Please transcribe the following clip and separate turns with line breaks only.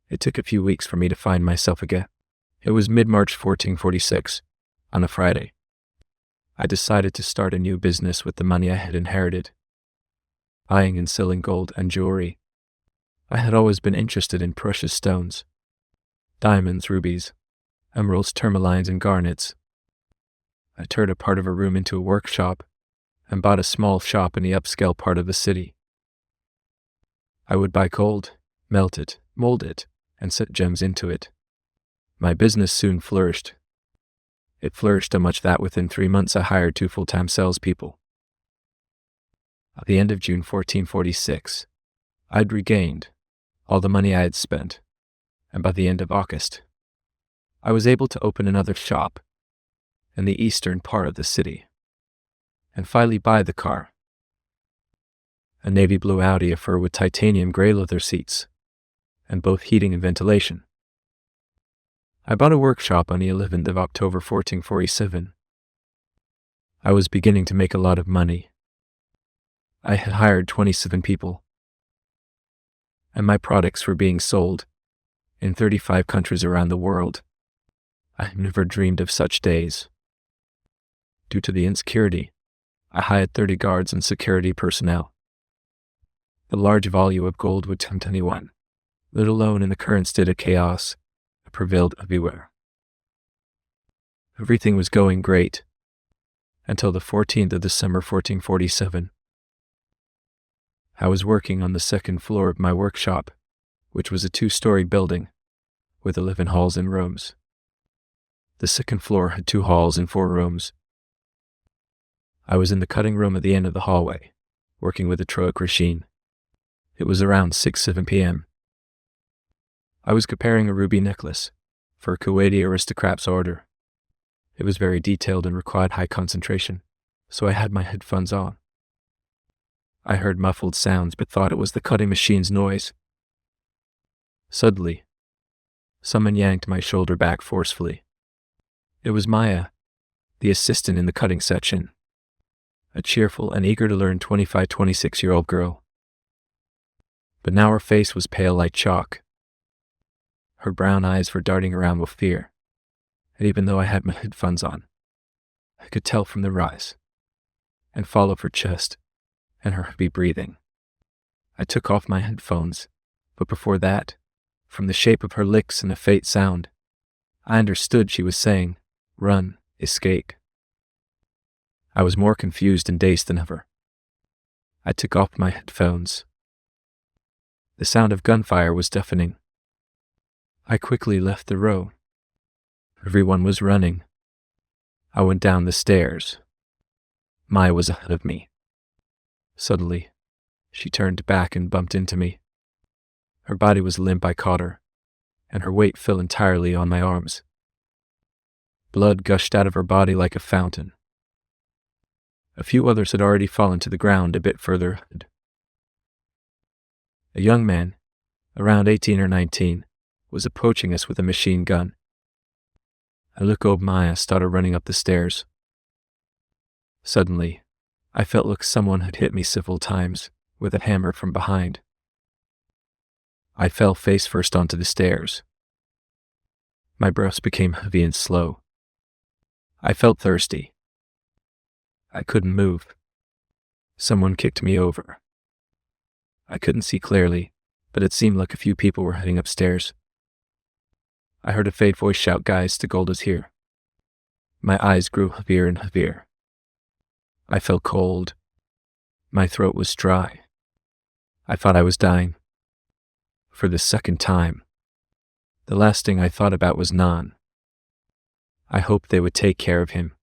It took a few weeks for me to find myself again. It was mid-March 1446, on a Friday. I decided to start a new business with the money I had inherited, buying and selling gold and jewelry. I had always been interested in precious stones, diamonds, rubies, emeralds, tourmalines, and garnets. I turned a part of a room into a workshop and bought a small shop in the upscale part of the city. I would buy gold, melt it, mold it, and set gems into it. My business soon flourished. It flourished so much that within 3 months I hired 2 full-time salespeople. At the end of June 1446, I'd regained all the money I had spent, and by the end of August, I was able to open another shop in the eastern part of the city, and finally buy the car. A navy blue Audi affair with titanium gray leather seats, and both heating and ventilation. I bought a workshop on the 11th of October 1447. I was beginning to make a lot of money. I had hired 27 people, and my products were being sold in 35 countries around the world. I had never dreamed of such days. Due to the insecurity, I hired 30 guards and security personnel. The large volume of gold would tempt anyone, let alone in the current state of chaos that prevailed everywhere. Everything was going great until the 14th of December 1447. I was working on the second floor of my workshop, which was a 2-story building with 11 halls and rooms. The second floor had 2 halls and 4 rooms. I was in the cutting room at the end of the hallway, working with a Troic machine. It was around 6-7 p.m. I was preparing a ruby necklace for a Kuwaiti aristocrat's order. It was very detailed and required high concentration, so I had my headphones on. I heard muffled sounds but thought it was the cutting machine's noise. Suddenly, someone yanked my shoulder back forcefully. It was Maya, the assistant in the cutting section, a cheerful and eager to learn 25-26-year-old girl. But now her face was pale like chalk. Her brown eyes were darting around with fear, and even though I had my headphones on, I could tell from their eyes and fall of her chest and her heavy breathing. I took off my headphones, but before that, from the shape of her licks and the faint sound, I understood she was saying, "Run, escape." I was more confused and dazed than ever. I took off my headphones. The sound of gunfire was deafening. I quickly left the row. Everyone was running. I went down the stairs. Maya was ahead of me. Suddenly, she turned back and bumped into me. Her body was limp. I caught her, and her weight fell entirely on my arms. Blood gushed out of her body like a fountain. A few others had already fallen to the ground a bit further ahead. A young man, around 18 or 19, was approaching us with a machine gun. I looked over. Maya started running up the stairs. Suddenly, I felt like someone had hit me several times with a hammer from behind. I fell face first onto the stairs. My breaths became heavy and slow. I felt thirsty. I couldn't move. Someone kicked me over. I couldn't see clearly, but it seemed like a few people were heading upstairs. I heard a faint voice shout, "Guys, the gold is here." My eyes grew heavier and heavier. I felt cold. My throat was dry. I thought I was dying. For the second time. The last thing I thought about was Nan. I hoped they would take care of him.